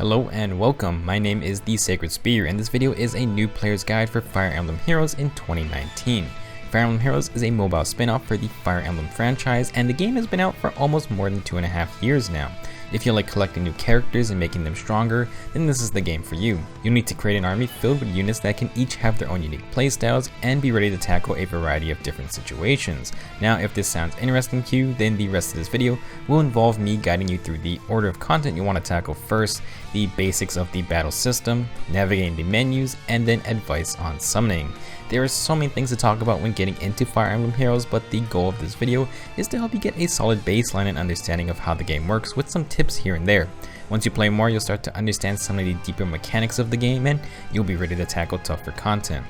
Hello and welcome, my name is The Sacred Spear and this video is a new player's guide for Fire Emblem Heroes in 2019. Fire Emblem Heroes is a mobile spin-off for the Fire Emblem franchise and the game has been out for almost more than 2.5 years now. If you like collecting new characters and making them stronger, then this is the game for you. You'll need to create an army filled with units that can each have their own unique playstyles and be ready to tackle a variety of different situations. Now if this sounds interesting to you, then the rest of this video will involve me guiding you through the order of content you want to tackle first, the basics of the battle system, navigating the menus, and then advice on summoning. There are so many things to talk about when getting into Fire Emblem Heroes, but the goal of this video is to help you get a solid baseline and understanding of how the game works with some tips here and there. Once you play more, you'll start to understand some of the deeper mechanics of the game and you'll be ready to tackle tougher content.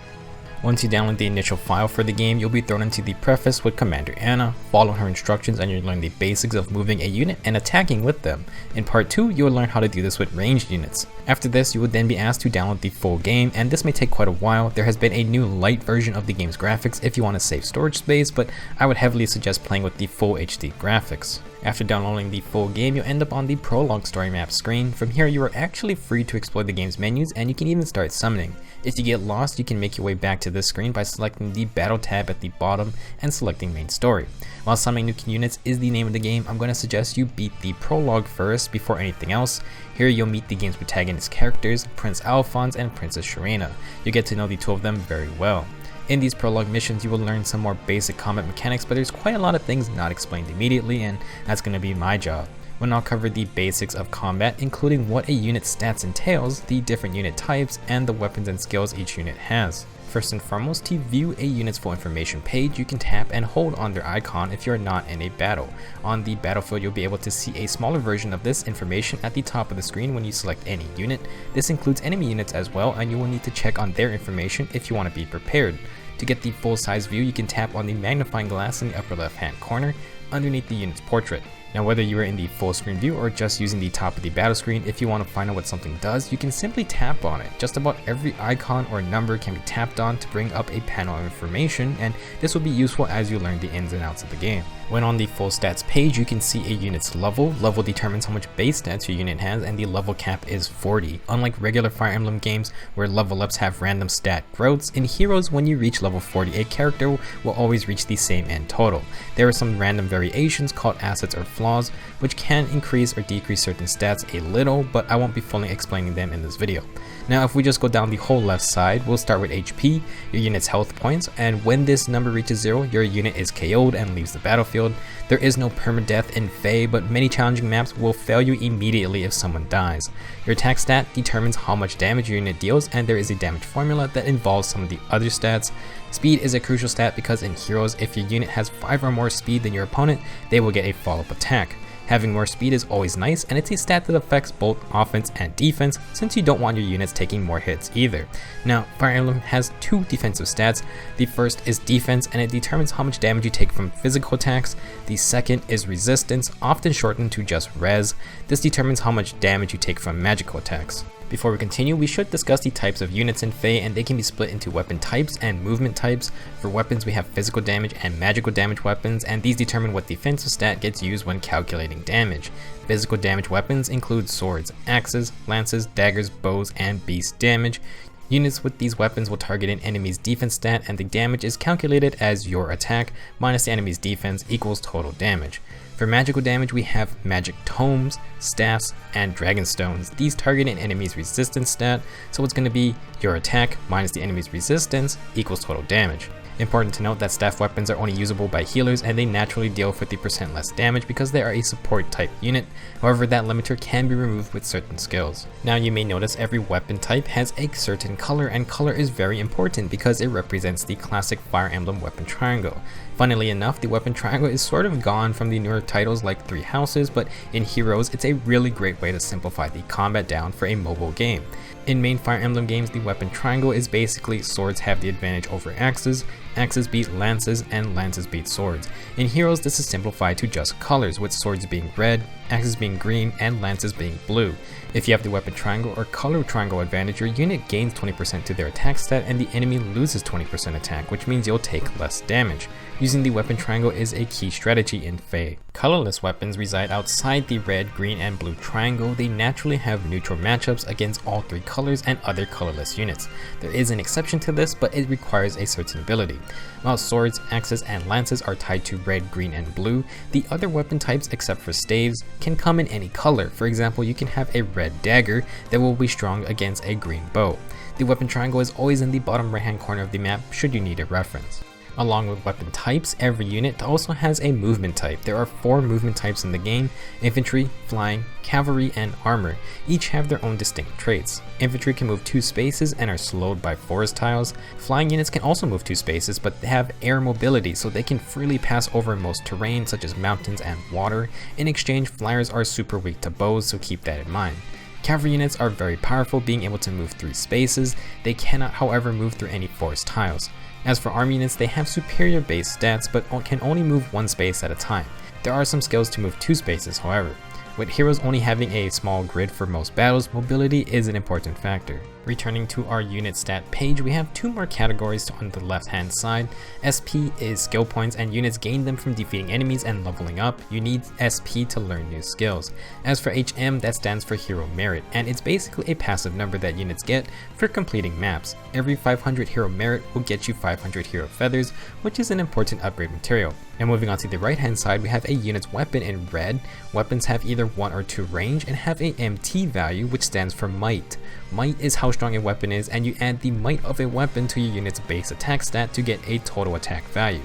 Once you download the initial file for the game, you'll be thrown into the preface with Commander Anna, follow her instructions and you'll learn the basics of moving a unit and attacking with them. In part 2, you'll learn how to do this with ranged units. After this, you will then be asked to download the full game, and this may take quite a while. There has been a new light version of the game's graphics if you want to save storage space, but I would heavily suggest playing with the full HD graphics. After downloading the full game, you'll end up on the prologue story map screen. From here, you are actually free to explore the game's menus and you can even start summoning. If you get lost, you can make your way back to this screen by selecting the battle tab at the bottom and selecting main story. While summoning new units is the name of the game, I'm going to suggest you beat the prologue first before anything else. Here you'll meet the game's protagonist characters, Prince Alphonse and Princess Sharena. You'll get to know the two of them very well. In these prologue missions, you will learn some more basic combat mechanics, but there's quite a lot of things not explained immediately, and that's going to be my job. We'll now cover the basics of combat, including what a unit's stats entails, the different unit types, and the weapons and skills each unit has. First and foremost, to view a unit's full information page, you can tap and hold on their icon if you're not in a battle. On the battlefield, you'll be able to see a smaller version of this information at the top of the screen when you select any unit. This includes enemy units as well, and you will need to check on their information if you want to be prepared. To get the full-size view, you can tap on the magnifying glass in the upper left-hand corner underneath the unit's portrait. Now whether you are in the full screen view or just using the top of the battle screen, if you want to find out what something does, you can simply tap on it. Just about every icon or number can be tapped on to bring up a panel of information, and this will be useful as you learn the ins and outs of the game. When on the full stats page, you can see a unit's level. Level determines how much base stats your unit has, and the level cap is 40. Unlike regular Fire Emblem games where level ups have random stat growths, in Heroes when you reach level 40, a character will always reach the same end total. There are some random variations called assets or flaws, which can increase or decrease certain stats a little, but I won't be fully explaining them in this video. Now if we just go down the whole left side, we'll start with HP, your unit's health points, and when this number reaches 0, your unit is KO'd and leaves the battlefield. There is no permadeath in Fae, but many challenging maps will fail you immediately if someone dies. Your attack stat determines how much damage your unit deals, and there is a damage formula that involves some of the other stats. Speed is a crucial stat because in Heroes, if your unit has 5 or more speed than your opponent, they will get a follow-up attack. Having more speed is always nice, and it's a stat that affects both offense and defense since you don't want your units taking more hits either. Now, Fire Emblem has 2 defensive stats. The first is defense, and it determines how much damage you take from physical attacks. The second is resistance, often shortened to just res. This determines how much damage you take from magical attacks. Before we continue, we should discuss the types of units in Fae, and they can be split into weapon types and movement types. For weapons, we have physical damage and magical damage weapons, and these determine what defensive stat gets used when calculating damage. Physical damage weapons include swords, axes, lances, daggers, bows, and beast damage. Units with these weapons will target an enemy's defense stat, and the damage is calculated as your attack minus the enemy's defense equals total damage. For magical damage, we have magic tomes, staffs, and dragon stones. These target an enemy's resistance stat, so it's going to be your attack minus the enemy's resistance equals total damage. Important to note that staff weapons are only usable by healers and they naturally deal 50% less damage because they are a support type unit. However, that limiter can be removed with certain skills. Now you may notice every weapon type has a certain color, and color is very important because it represents the classic Fire Emblem weapon triangle. Funnily enough, the weapon triangle is sort of gone from the newer titles like Three Houses, but in Heroes it's a really great way to simplify the combat down for a mobile game. In main Fire Emblem games, the weapon triangle is basically swords have the advantage over axes, axes beat lances, and lances beat swords. In Heroes, this is simplified to just colors, with swords being red, axes being green, and lances being blue. If you have the weapon triangle or color triangle advantage, your unit gains 20% to their attack stat and the enemy loses 20% attack, which means you'll take less damage. Using the weapon triangle is a key strategy in Fae. Colorless weapons reside outside the red, green, and blue triangle. They naturally have neutral matchups against all three colors and other colorless units. There is an exception to this, but it requires a certain ability. While swords, axes, and lances are tied to red, green, and blue, the other weapon types except for staves can come in any color. For example, you can have a red dagger that will be strong against a green bow. The weapon triangle is always in the bottom right hand corner of the map should you need a reference. Along with weapon types, every unit also has a movement type. There are 4 movement types in the game: infantry, flying, cavalry, and armor. Each have their own distinct traits. Infantry can move 2 spaces and are slowed by forest tiles. Flying units can also move 2 spaces, but they have air mobility, so they can freely pass over most terrain such as mountains and water. In exchange, flyers are super weak to bows, so keep that in mind. Cavalry units are very powerful, being able to move 3 spaces. They cannot, however, move through any forest tiles. As for army units, they have superior base stats, but can only move 1 space at a time. There are some skills to move 2 spaces, however. With heroes only having a small grid for most battles, mobility is an important factor. Returning to our unit stat page, we have 2 more categories on the left hand side. SP is skill points, and units gain them from defeating enemies and leveling up. You need SP to learn new skills. As for HM, that stands for hero merit, and it's basically a passive number that units get for completing maps. Every 500 hero merit will get you 500 hero feathers, which is an important upgrade material. And moving on to the right hand side, we have a unit's weapon in red. Weapons have either 1 or 2 range and have a MT value, which stands for might. Might is how strong a weapon is, and you add the might of a weapon to your unit's base attack stat to get a total attack value.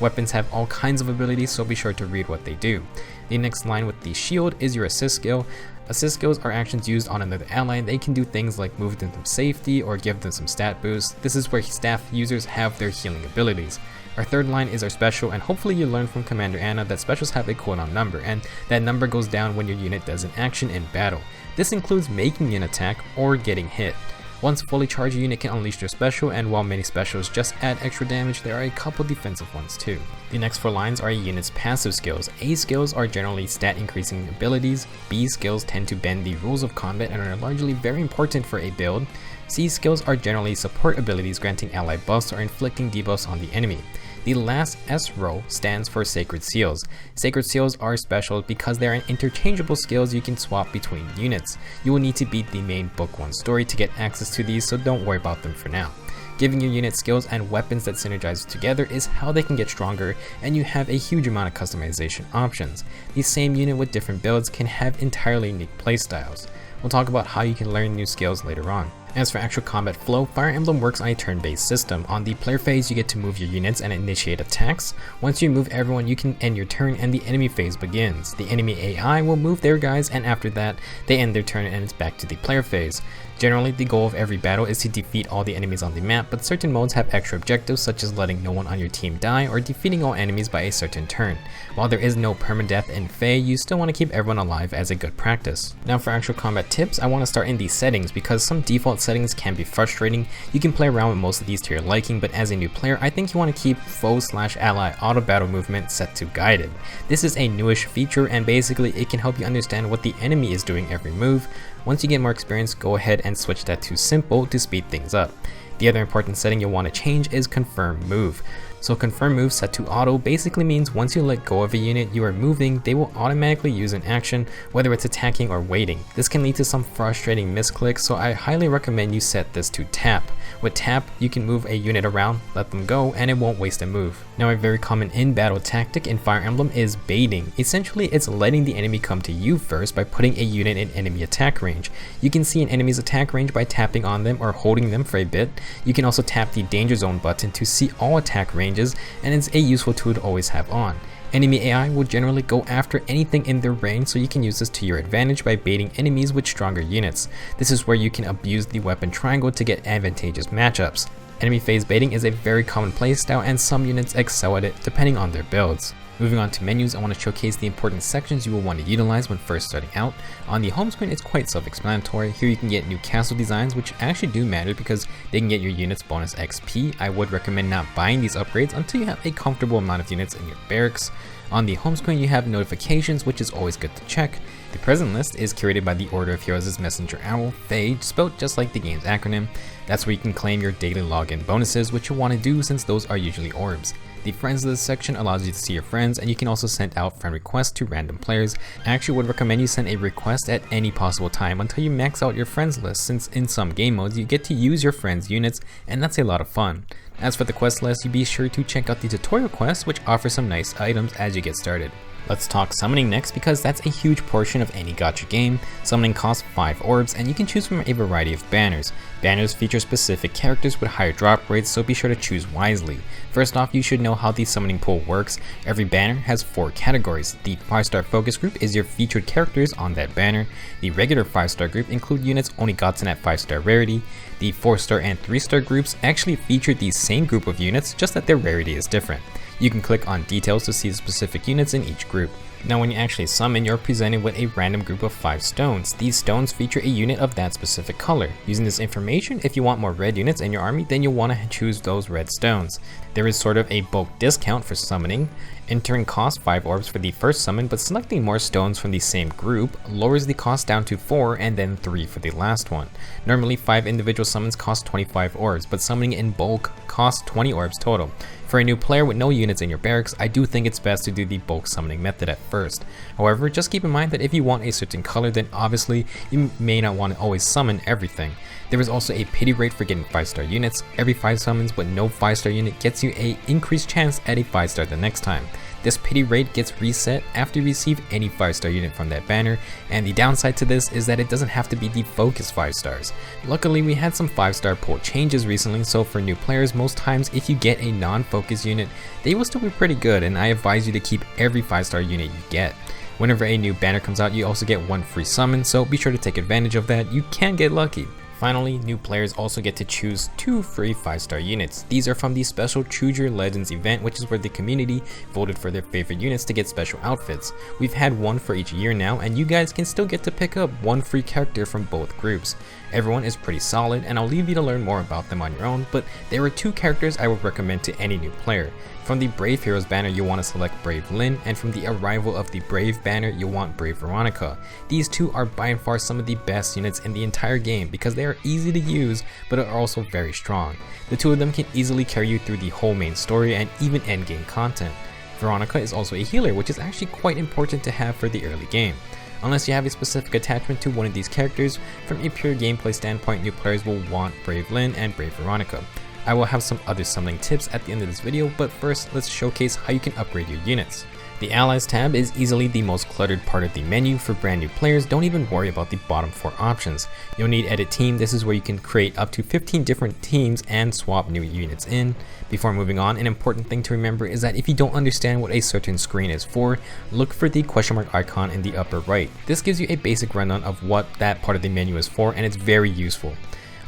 Weapons have all kinds of abilities, so be sure to read what they do. The next line with the shield is your assist skill. Assist skills are actions used on another ally. They can do things like move them to safety or give them some stat boost. This is where staff users have their healing abilities. Our third line is our special, and hopefully you learned from Commander Anna that specials have a cooldown number, and that number goes down when your unit does an action in battle. This includes making an attack or getting hit. Once fully charged, your unit can unleash their special, and while many specials just add extra damage, there are a couple defensive ones too. The next 4 lines are a unit's passive skills. A skills are generally stat increasing abilities. B skills tend to bend the rules of combat and are largely very important for a build. C skills are generally support abilities, granting ally buffs or inflicting debuffs on the enemy. The last S row stands for Sacred Seals. Sacred Seals are special because they are interchangeable skills you can swap between units. You will need to beat the main Book 1 story to get access to these, so don't worry about them for now. Giving your unit skills and weapons that synergize together is how they can get stronger, and you have a huge amount of customization options. The same unit with different builds can have entirely unique playstyles. We'll talk about how you can learn new skills later on. As for actual combat flow, Fire Emblem works on a turn-based system. On the player phase, you get to move your units and initiate attacks. Once you move everyone, you can end your turn and the enemy phase begins. The enemy AI will move their guys, and after that, they end their turn and it's back to the player phase. Generally, the goal of every battle is to defeat all the enemies on the map, but certain modes have extra objectives such as letting no one on your team die or defeating all enemies by a certain turn. While there is no permadeath in Fae, you still want to keep everyone alive as a good practice. Now for actual combat tips, I want to start in the settings because some default settings can be frustrating. You can play around with most of these to your liking, but as a new player, I think you want to keep foe/ally auto battle movement set to guided. This is a newish feature, and basically it can help you understand what the enemy is doing every move. Once you get more experience, go ahead and switch that to simple to speed things up. The other important setting you'll want to change is confirm move. So confirm move set to auto basically means once you let go of a unit you are moving, they will automatically use an action, whether it's attacking or waiting. This can lead to some frustrating misclicks, so I highly recommend you set this to tap. With tap, you can move a unit around, let them go, and it won't waste a move. Now a very common in-battle tactic in Fire Emblem is baiting. Essentially, it's letting the enemy come to you first by putting a unit in enemy attack range. You can see an enemy's attack range by tapping on them or holding them for a bit. You can also tap the danger zone button to see all attack ranges, and it's a useful tool to always have on. Enemy AI will generally go after anything in their range, so you can use this to your advantage by baiting enemies with stronger units. This is where you can abuse the weapon triangle to get advantageous matchups. Enemy phase baiting is a very common playstyle, and some units excel at it depending on their builds. Moving on to menus, I want to showcase the important sections you will want to utilize when first starting out. On the home screen, it's quite self-explanatory. Here you can get new castle designs, which actually do matter because they can get your units bonus XP. I would recommend not buying these upgrades until you have a comfortable amount of units in your barracks. On the home screen you have notifications, which is always good to check. The present list is curated by the Order of Heroes' Messenger Owl, Faye, spelled just like the game's acronym. That's where you can claim your daily login bonuses, which you'll want to do since those are usually orbs. The friends list section allows you to see your friends, and you can also send out friend requests to random players. I actually would recommend you send a request at any possible time until you max out your friends list, since in some game modes you get to use your friends' units, and that's a lot of fun. As for the quest list, you be sure to check out the tutorial quests, which offer some nice items as you get started. Let's talk summoning next, because that's a huge portion of any gacha game. Summoning costs 5 orbs, and you can choose from a variety of banners. Banners feature specific characters with higher drop rates, so be sure to choose wisely. First off, you should know how the summoning pool works. Every banner has 4 categories. The 5-star focus group is your featured characters on that banner. The regular 5-star group include units only gotten at 5-star rarity. The 4-star and 3-star groups actually feature the same group of units, just that their rarity is different. You can click on details to see the specific units in each group. Now when you actually summon, you're presented with a random group of 5 stones. These stones feature a unit of that specific color. Using this information, if you want more red units in your army, then you'll want to choose those red stones. There is sort of a bulk discount for summoning. Entering costs 5 orbs for the first summon, but selecting more stones from the same group lowers the cost down to 4 and then 3 for the last one. Normally 5 individual summons cost 25 orbs, but summoning in bulk costs 20 orbs total. For a new player with no units in your barracks, I do think it's best to do the bulk summoning method at first. However, just keep in mind that if you want a certain color, then obviously you may not want to always summon everything. There is also a pity rate for getting 5-star units. Every 5 summons but no 5-star unit gets you a increased chance at a 5-star the next time. This pity rate gets reset after you receive any 5-star unit from that banner, and the downside to this is that it doesn't have to be the focus 5 stars. Luckily, we had some 5-star pool changes recently, so for new players, most times if you get a non-focus unit, they will still be pretty good, and I advise you to keep every 5-star unit you get. Whenever a new banner comes out, you also get 1 free summon, so be sure to take advantage of that. You can get lucky. Finally, new players also get to choose 2 free 5-star units. These are from the special Choose Your Legends event, which is where the community voted for their favorite units to get special outfits. We've had 1 for each year now, and you guys can still get to pick up 1 free character from both groups. Everyone is pretty solid, and I'll leave you to learn more about them on your own, but there are 2 characters I would recommend to any new player. From the Brave Heroes banner, you'll want to select Brave Lyn, and from the Arrival of the Brave banner, you'll want Brave Veronica. These 2 are by and far some of the best units in the entire game because they are easy to use, but are also very strong. The 2 of them can easily carry you through the whole main story and even endgame content. Veronica is also a healer, which is actually quite important to have for the early game. Unless you have a specific attachment to one of these characters, from a pure gameplay standpoint, new players will want Brave Lyn and Brave Veronica. I will have some other summoning tips at the end of this video, but first let's showcase how you can upgrade your units. The Allies tab is easily the most cluttered part of the menu. For brand new players, don't even worry about the bottom 4 options. You'll need Edit Team. This is where you can create up to 15 different teams and swap new units in. Before moving on, an important thing to remember is that if you don't understand what a certain screen is for, look for the question mark icon in the upper right. This gives you a basic rundown of what that part of the menu is for, and it's very useful.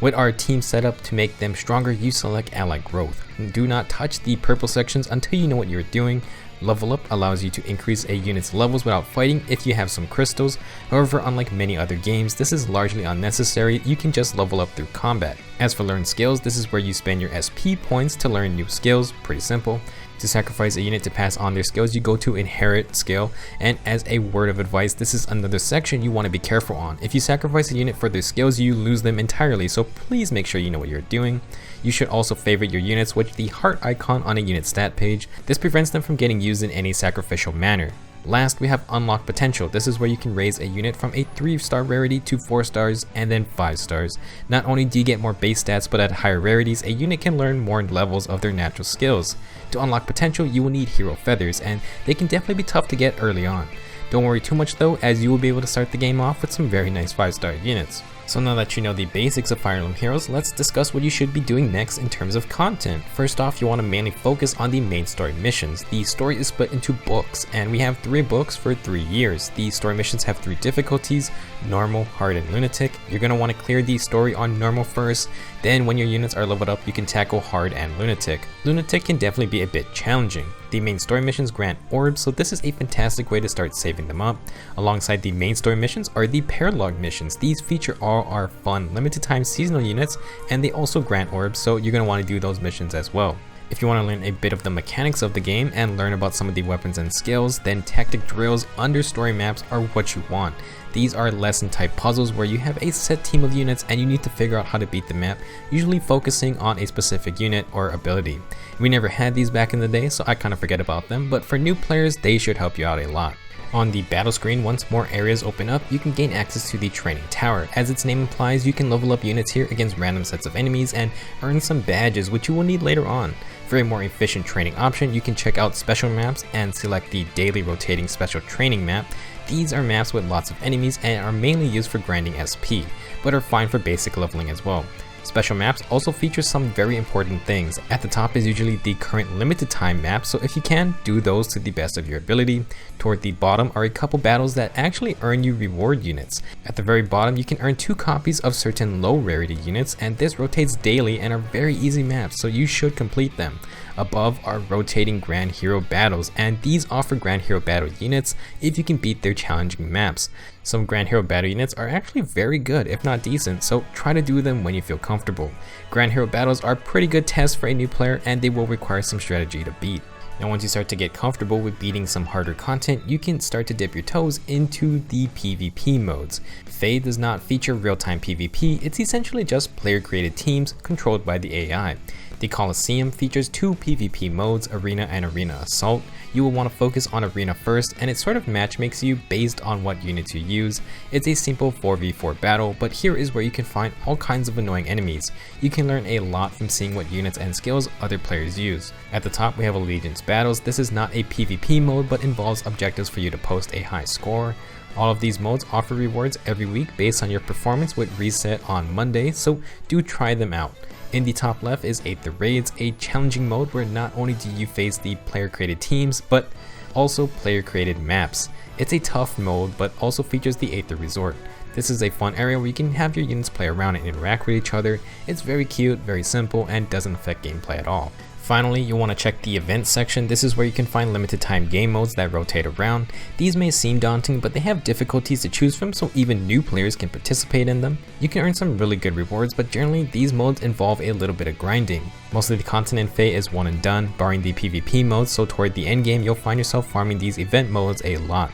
With our team set up to make them stronger, you select Ally Growth. Do not touch the purple sections until you know what you're doing. Level Up allows you to increase a unit's levels without fighting if you have some crystals. However, unlike many other games, this is largely unnecessary. You can just level up through combat. As for Learn Skills, this is where you spend your SP points to learn new skills. Pretty simple. To sacrifice a unit to pass on their skills, you go to Inherit Skill, and as a word of advice, this is another section you want to be careful on. If you sacrifice a unit for their skills, you lose them entirely, so please make sure you know what you're doing. You should also favorite your units with the heart icon on a unit stat page. This prevents them from getting used in any sacrificial manner. Last, we have Unlock Potential. This is where you can raise a unit from a 3-star rarity to 4 stars and then 5 stars. Not only do you get more base stats, but at higher rarities, a unit can learn more levels of their natural skills. To unlock Potential, you will need Hero Feathers, and they can definitely be tough to get early on. Don't worry too much though, as you will be able to start the game off with some very nice 5-star units. So now that you know the basics of Fire Emblem Heroes, let's discuss what you should be doing next in terms of content. First off, you want to mainly focus on the main story missions. The story is split into books, and we have 3 books for 3 years. The story missions have 3 difficulties: Normal, Hard, and Lunatic. You're going to want to clear the story on Normal first, then when your units are leveled up, you can tackle Hard and Lunatic. Lunatic can definitely be a bit challenging. The main story missions grant orbs, so this is a fantastic way to start saving them up. Alongside the main story missions are the Paralog missions. These feature all our fun limited time seasonal units, and they also grant orbs, so you're going to want to do those missions as well. If you want to learn a bit of the mechanics of the game and learn about some of the weapons and skills, then tactic drills under story maps are what you want. These are lesson type puzzles where you have a set team of units and you need to figure out how to beat the map, usually focusing on a specific unit or ability. We never had these back in the day, so I kind of forget about them, but for new players they should help you out a lot. On the battle screen, once more areas open up, you can gain access to the training tower. As its name implies, you can level up units here against random sets of enemies and earn some badges which you will need later on. For a more efficient training option, you can check out special maps and select the daily rotating special training map. These are maps with lots of enemies and are mainly used for grinding SP, but are fine for basic leveling as well. Special maps also feature some very important things. At the top is usually the current limited time map, so if you can, do those to the best of your ability. Toward the bottom are a couple battles that actually earn you reward units. At the very bottom you can earn 2 copies of certain low rarity units, and this rotates daily and are very easy maps, so you should complete them. Above are rotating Grand Hero battles, and these offer Grand Hero battle units if you can beat their challenging maps. Some Grand Hero battle units are actually very good, if not decent, so try to do them when you feel comfortable. Grand Hero battles are pretty good tests for a new player, and they will require some strategy to beat. Now once you start to get comfortable with beating some harder content, you can start to dip your toes into the PvP modes. Fade does not feature real-time PvP, it's essentially just player-created teams controlled by the AI. The Coliseum features 2 PvP modes, Arena and Arena Assault. You will want to focus on Arena first, and it sort of matchmakes you based on what units you use. It's a simple 4v4 battle, but here is where you can find all kinds of annoying enemies. You can learn a lot from seeing what units and skills other players use. At the top we have Allegiance Battles. This is not a PvP mode, but involves objectives for you to post a high score. All of these modes offer rewards every week based on your performance with reset on Monday, so do try them out. In the top left is Aether Raids, a challenging mode where not only do you face the player-created teams, but also player-created maps. It's a tough mode, but also features the Aether Resort. This is a fun area where you can have your units play around and interact with each other. It's very cute, very simple, and doesn't affect gameplay at all. Finally, you'll want to check the events section. This is where you can find limited time game modes that rotate around. These may seem daunting, but they have difficulties to choose from, so even new players can participate in them. You can earn some really good rewards, but generally these modes involve a little bit of grinding. Most of the content in Fate is one and done, barring the PvP modes, so toward the end game you'll find yourself farming these event modes a lot.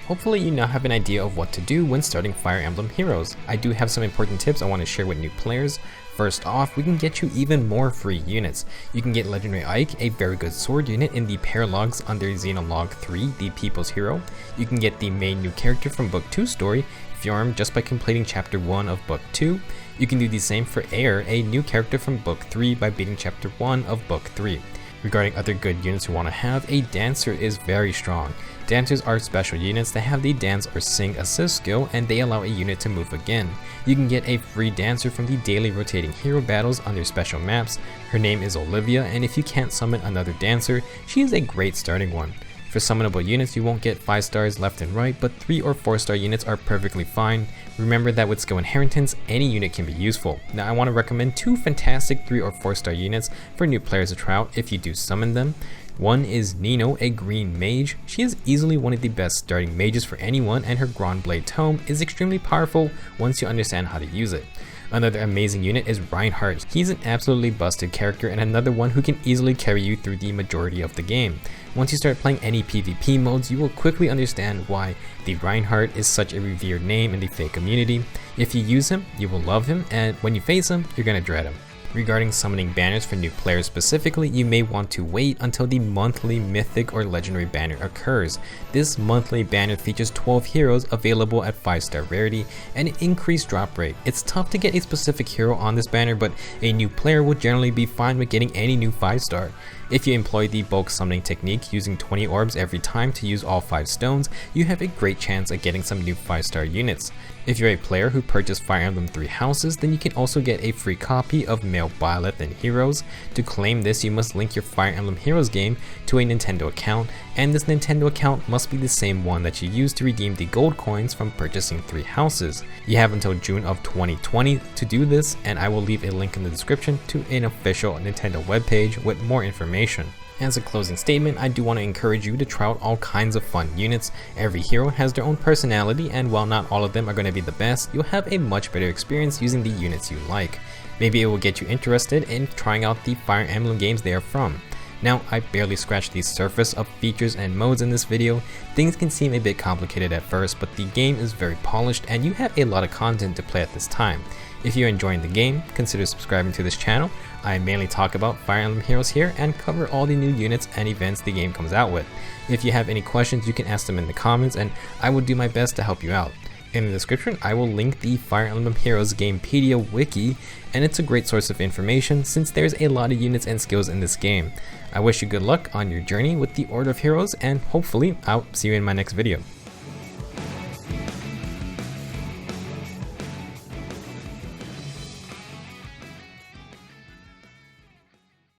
Hopefully you now have an idea of what to do when starting Fire Emblem Heroes. I do have some important tips I want to share with new players. First off, we can get you even more free units. You can get Legendary Ike, a very good sword unit in the Paralogs under Xenolog 3, the People's Hero. You can get the main new character from Book 2 story, Fjorm, just by completing Chapter 1 of Book 2. You can do the same for Air, a new character from Book 3 by beating Chapter 1 of Book 3. Regarding other good units you want to have, a Dancer is very strong. Dancers are special units that have the dance or sing assist skill, and they allow a unit to move again. You can get a free dancer from the daily rotating hero battles under special maps. Her name is Olivia, and if you can't summon another dancer, she is a great starting one. For summonable units, you won't get 5 stars left and right, but 3 or 4 star units are perfectly fine. Remember that with skill inheritance, any unit can be useful. Now I want to recommend 2 fantastic 3 or 4 star units for new players to try out if you do summon them. One is Nino, a green mage. She is easily one of the best starting mages for anyone, and her Grand Blade Tome is extremely powerful once you understand how to use it. Another amazing unit is Reinhardt. He's an absolutely busted character and another one who can easily carry you through the majority of the game. Once you start playing any PvP modes, you will quickly understand why the Reinhardt is such a revered name in the Fate community. If you use him, you will love him, and when you face him, you're gonna dread him. Regarding summoning banners for new players specifically, you may want to wait until the monthly Mythic or Legendary banner occurs. This monthly banner features 12 heroes available at 5-star rarity and an increased drop rate. It's tough to get a specific hero on this banner, but a new player will generally be fine with getting any new 5-star. If you employ the bulk summoning technique using 20 orbs every time to use all 5 stones, you have a great chance at getting some new 5-star units. If you're a player who purchased Fire Emblem 3 houses, then you can also get a free copy of Male Byleth and Heroes. To claim this, you must link your Fire Emblem Heroes game to a Nintendo account, and this Nintendo account must be the same one that you used to redeem the gold coins from purchasing 3 houses. You have until June of 2020 to do this, and I will leave a link in the description to an official Nintendo webpage with more information. As a closing statement, I do want to encourage you to try out all kinds of fun units. Every hero has their own personality, and while not all of them are going to be the best, you'll have a much better experience using the units you like. Maybe it will get you interested in trying out the Fire Emblem games they are from. Now, I barely scratched the surface of features and modes in this video. Things can seem a bit complicated at first, but the game is very polished and you have a lot of content to play at this time. If you're enjoying the game, consider subscribing to this channel. I mainly talk about Fire Emblem Heroes here and cover all the new units and events the game comes out with. If you have any questions, you can ask them in the comments and I will do my best to help you out. In the description, I will link the Fire Emblem Heroes Gamepedia wiki, and it's a great source of information since there's a lot of units and skills in this game. I wish you good luck on your journey with the Order of Heroes, and hopefully I'll see you in my next video.